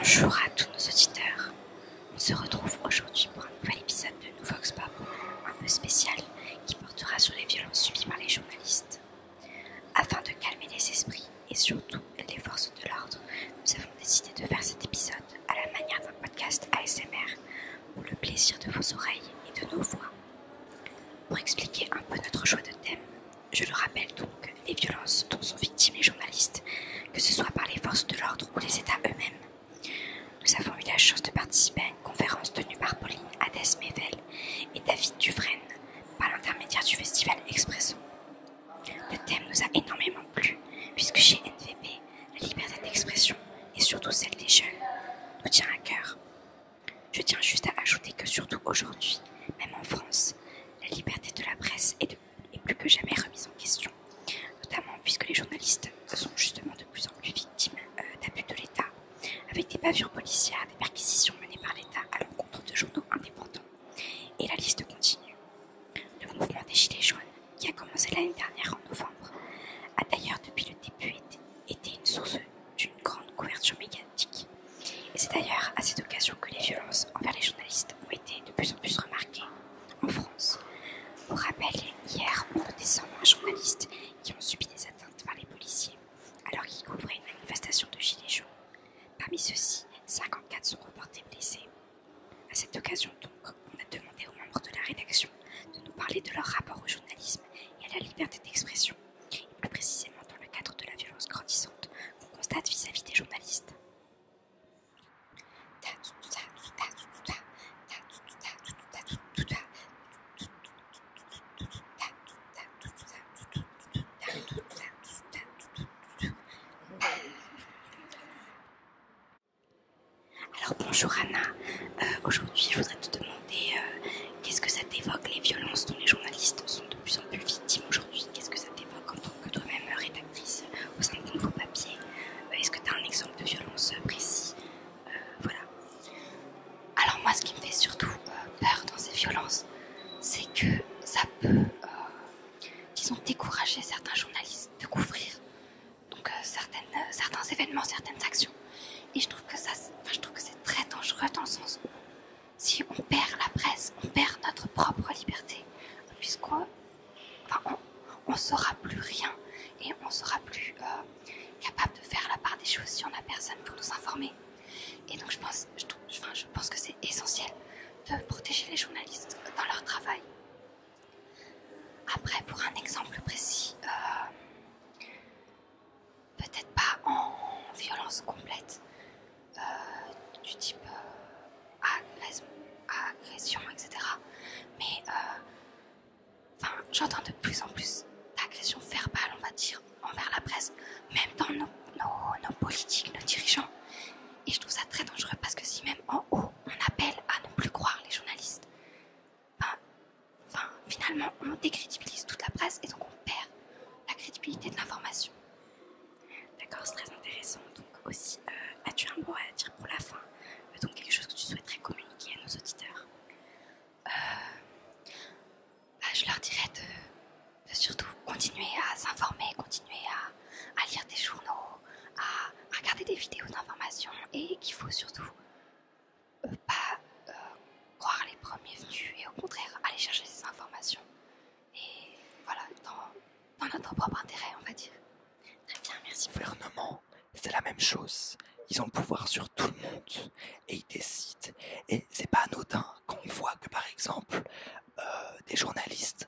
Bonjour à tous nos auditeurs. On se retrouve aujourd'hui pour un nouvel épisode de Nous Vox Pop, un peu spécial, qui portera sur les violences subies par les journalistes. Afin de calmer les esprits et surtout les forces de l'ordre, nous avons décidé de faire cet épisode à la manière d'un podcast ASMR, pour le plaisir de vos oreilles et de nos voix. Pour expliquer un peu notre choix de thème, je le rappelle donc, les violences dont sont victimes les journalistes, que ce soit par les forces de l'ordre ou les États eux-mêmes. Nous avons eu la chance de participer à une conférence tenue par Pauline Hadès-Mével et David Dufresne par l'intermédiaire du festival Expresso. Le thème nous a énormément plu puisque chez NVP, la liberté d'expression et surtout celle des jeunes nous tient à cœur. Je tiens juste à ajouter que surtout aujourd'hui, même en France, la liberté de la presse est plus que jamais remise en question, notamment puisque les journalistes sont justement de plus en plus victimes d'abus de l'État, avec des bavures policières, des perquisitions menées par l'État à l'encontre de journaux indépendants. Et la liste continue. Le mouvement des Gilets jaunes, qui a commencé l'année dernière en novembre, a d'ailleurs depuis le début été une source d'une grande couverture médiatique. Et c'est d'ailleurs à cette occasion que les violences envers les journalistes ont été de plus en plus remarquées en France. Pour rappel, hier, on notait 120 journalistes qui ont subi des atteintes par les policiers alors qu'ils couvraient une manifestation de Gilets jaunes. Parmi ceux-ci, 54 sont reportés blessés. À cette occasion donc, on a demandé aux membres de la rédaction de nous parler de leur rapport au journalisme et à la liberté d'expression, et plus précisément dans le cadre de la violence grandissante qu'on constate vis-à-vis des journalistes. Alors bonjour Anna, aujourd'hui je voudrais te demander qu'est-ce que ça t'évoque les violences dont les journalistes sont de plus en plus victimes aujourd'hui. Qu'est-ce que ça t'évoque en tant que toi-même rédactrice au sein de Nouveau Papier? Est-ce que tu as un exemple de violence précis? Voilà. Alors moi, ce qui me fait surtout peur dans ces violences, c'est que ça peut, disons, décourager certains journalistes de couvrir donc certains événements, certaines actions. Et je trouve que c'est très dangereux dans le sens où si on perd la presse, on perd notre propre liberté, puisqu'on on saura plus rien et on sera plus capable de faire la part des choses si on n'a personne pour nous informer. Et donc je pense que c'est essentiel de protéger les journalistes dans leur travail. Après, pour un exemple précis, peut-être pas en violence complète, du type agression, etc. Mais j'entends de plus en plus d'agressions verbales, on va dire, envers la presse, même dans nos politiques, nos dirigeants. Et je trouve ça très dangereux parce que si même en haut, on appelle à ne plus croire les journalistes, finalement, on décrédibilise toute la presse et donc on perd la crédibilité de l'information. D'accord, c'est très intéressant. Donc aussi, as-tu un mot à dire pour la fin? Donc quelque chose que tu souhaiterais communiquer à nos auditeurs? Je leur dirais de surtout continuer à s'informer, continuer à lire des journaux, à regarder des vidéos d'information et qu'il faut surtout pas croire les premiers venus et au contraire aller chercher ces informations. Et voilà, dans notre propre intérêt, on va dire. Très bien, merci. Le gouvernement, c'est la même chose. Ils ont le pouvoir sur tout le monde et ils décident. Et c'est pas anodin quand on voit que par exemple des journalistes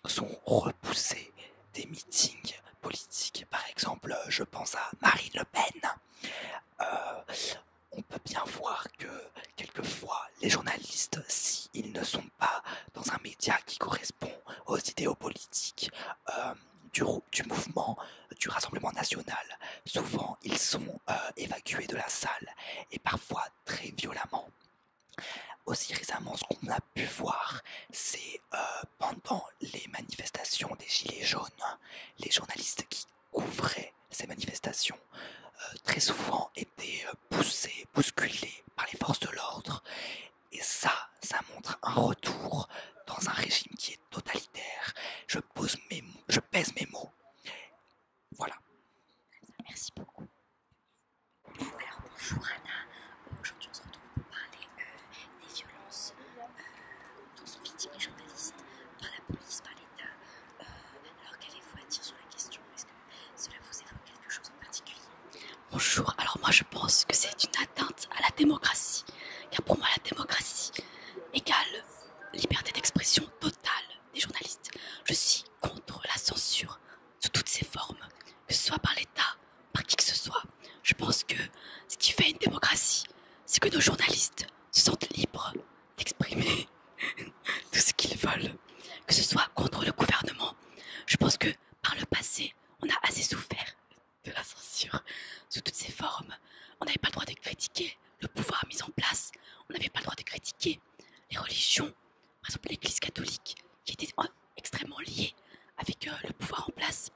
sont repoussés des meetings politiques. Par exemple, je pense à Marine Le Pen. On peut bien voir que quelquefois les journalistes, s'ils ne sont pas dans un média qui correspond aux idéaux politiques du mouvement du Rassemblement national, souvent ils sont évacués de la salle et parfois très violemment. Aussi récemment, ce qu'on a pu voir, c'est pendant les manifestations des Gilets jaunes, les journalistes qui couvraient ces manifestations très souvent étaient bousculés par les forces de l'ordre. Et ça montre un retour dans un régime qui est totalitaire. Je pèse mes mots. Voilà. Merci beaucoup. Alors bonjour Anna, Bonjour, alors moi je pense que c'est une atteinte à la démocratie, car pour moi la démocratie égale liberté d'expression totale des journalistes. Je suis contre la censure sous toutes ses formes, que ce soit par l'État, par qui que ce soit. Je pense que ce qui fait une démocratie, c'est que nos journalistes se sentent libres d'exprimer tout ce qu'ils veulent, que ce soit contre le gouvernement. Je pense que par le passé, on a assez souffert de la censure sous toutes ses formes. On n'avait pas le droit de critiquer le pouvoir mis en place. On n'avait pas le droit de critiquer les religions, par exemple l'Église catholique, qui était extrêmement liée avec le pouvoir en place.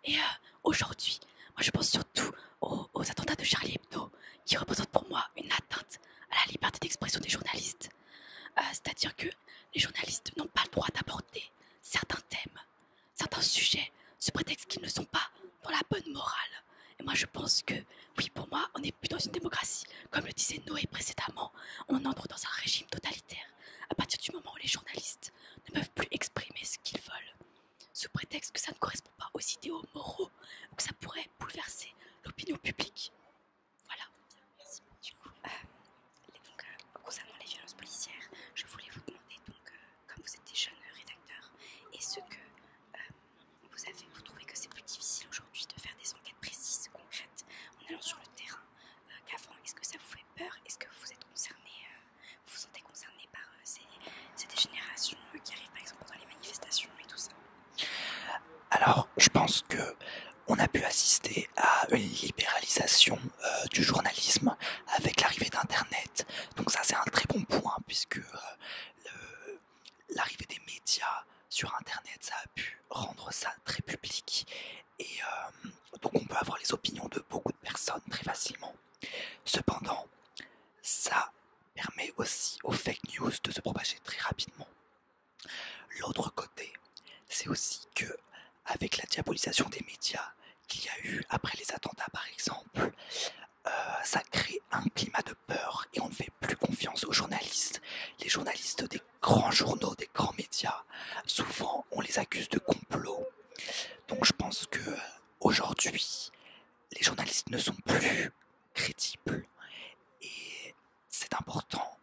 Et aujourd'hui, moi je pense surtout aux attentats de Charlie Hebdo, qui représentent pour moi une atteinte à la liberté d'expression des journalistes. C'est-à-dire que les journalistes n'ont pas le droit d'aborder certains thèmes, certains sujets, sous prétexte qu'ils ne sont pas dans la bonne morale. Et moi je pense que, oui, pour moi, on n'est plus dans une démocratie. Comme le disait Noé précédemment, on entre dans un régime totalitaire à partir du moment où les journalistes ne peuvent plus exprimer ce qu'ils veulent, sous prétexte que ça ne correspond pas aux idéaux moraux ou que ça pourrait bouleverser l'opinion publique. Voilà. Merci. Du coup, concernant les violences policières, je voulais vous demander, comme vous êtes des jeunes rédacteurs, est-ce que vous trouvez que c'est plus difficile aujourd'hui de faire des enquêtes précises, concrètes, en allant sur le terrain qu'avant? Est-ce que ça vous fait peur? Est-ce que vous êtes concerné, vous vous sentez concerné par ces dégénérations qui arrivent par exemple pendant les manifestations et tout ça? Alors, je pense que on a pu assister à une libéralisation du journalisme avec l'arrivée d'Internet. Donc ça, c'est un très bon point, puisque l'arrivée des médias sur Internet, ça a pu rendre ça très public. Et donc on peut avoir les opinions de beaucoup de personnes très facilement. Cependant, ça permet aussi aux fake news de se propager très rapidement. L'autre côté, c'est aussi que avec la diabolisation des médias qu'il y a eu après les attentats par exemple, ça crée un climat de peur et on ne fait plus confiance aux journalistes. Les journalistes des grands journaux, des grands médias, souvent on les accuse de complot. Donc je pense que aujourd'hui, les journalistes ne sont plus crédibles et c'est important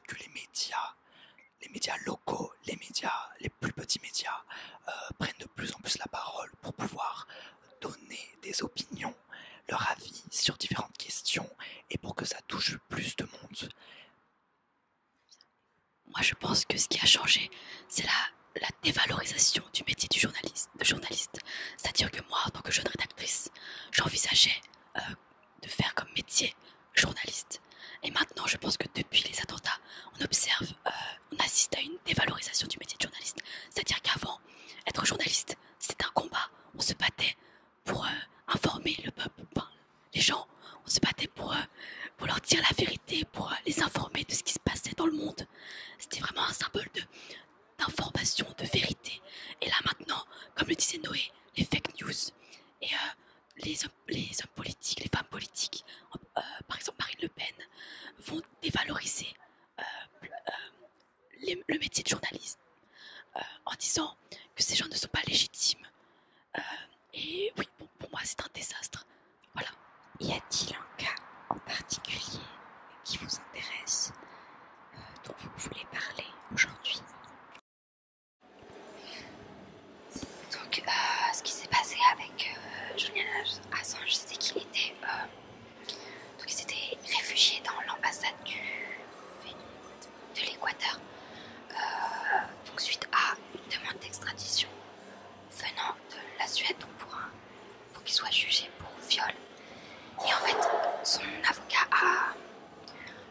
que les médias locaux, les plus petits médias, prennent de plus en plus la parole pour pouvoir donner des opinions, leur avis sur différentes questions et pour que ça touche plus de monde. Moi je pense que ce qui a changé, c'est la dévalorisation du métier de journaliste. C'est-à-dire que moi, en tant que jeune rédactrice, j'envisageais de faire comme métier journaliste. Et maintenant, je pense que depuis les attentats, on assiste à une dévalorisation du métier de journaliste. C'est-à-dire qu'avant, être journaliste, c'était un combat. On se battait pour informer le peuple, enfin, les gens. On se battait pour leur dire la vérité, pour les informer de ce qui se passait dans le monde. C'était vraiment un symbole d'information, de vérité. Et là maintenant, comme le disait Noé, les fake news et les hommes politiques, les femmes politiques, par exemple Marine Le Pen, vont dévaloriser le métier de journaliste en disant que ces gens ne sont pas légitimes. Et oui, bon, pour moi c'est un désastre. Voilà. Y a-t-il un cas en particulier qui vous intéresse, dont vous voulez parler aujourd'hui? Donc, ce qui s'est passé avec Julian Assange, c'était qu'il était, donc il s'était réfugié dans l'ambassade de l'Équateur, donc suite à une demande d'extradition venant de la Suède, donc pour qu'il soit jugé pour viol. Et en fait, son avocat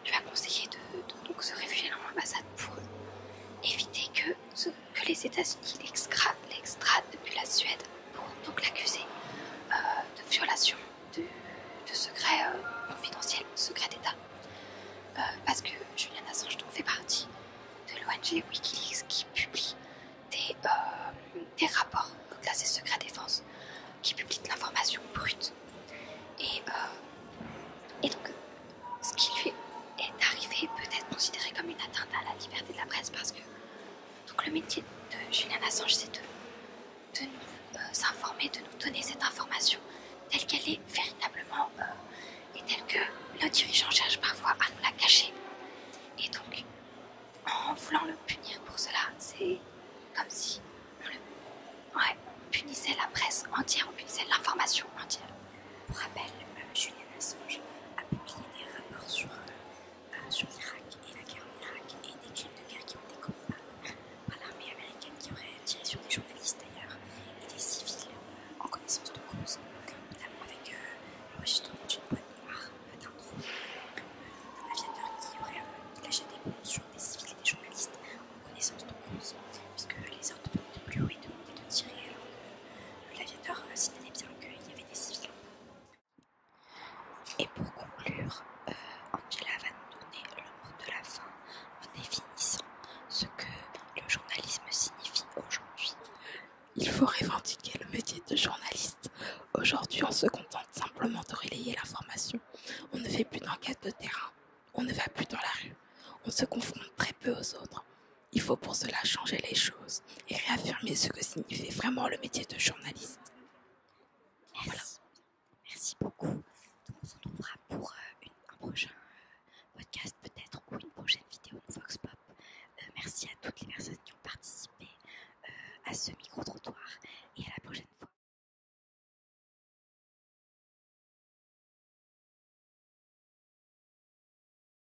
lui a conseillé de donc se réfugier dans l'ambassade pour éviter que les États-Unis l'extradent depuis la Suède pour donc l'accuser de violation de secrets confidentiels, secrets d'État. Parce que Julian Assange donc fait partie de l'ONG Wikileaks qui publie des rapports classés secret défense, qui publient de l'information brute. Et donc, ce qui lui est arrivé peut être considéré comme une atteinte à la liberté de la presse parce que donc le métier de Julian Assange, c'est de nous informer, de nous donner cette information telle qu'elle est véritablement dirigeant cherche parfois à nous la cacher. Et donc, en voulant le punir pour cela, c'est comme si on punissait la presse entière, on punissait l'information entière. Pour rappel, Julian Assange a publié des rapports sur l'Irak et la guerre en Irak et des crimes de guerre qui ont été commis par l'armée américaine qui aurait tiré sur des journalistes d'ailleurs et des civils en connaissance de cause, notamment avec l'enregistrement d'une boîte noire d'un drone d'un aviateur qui aurait lâché des bombes sur des civils et des journalistes en connaissance de cause, puisque les ordres venaient de plus haut et demandaient de tirer alors que l'aviateur signalait bien qu'il y avait des civils. Et pour conclure, Angela va nous donner le mot de la fin en définissant ce que le journalisme signifie aujourd'hui. Il faut revendiquer le métier de journaliste. Aujourd'hui, on se contente simplement de relayer l'information. On ne fait plus d'enquête de terrain. On ne va plus dans la rue. On se confronte très peu aux autres. Il faut pour cela changer les choses et réaffirmer ce que signifie vraiment le métier de journaliste. Merci. Voilà. Merci beaucoup. Donc on se retrouvera pour un prochain podcast peut-être ou une prochaine vidéo de Vox Pop. Merci à toutes les personnes qui ont participé à ce micro-trottoir et à la prochaine fois.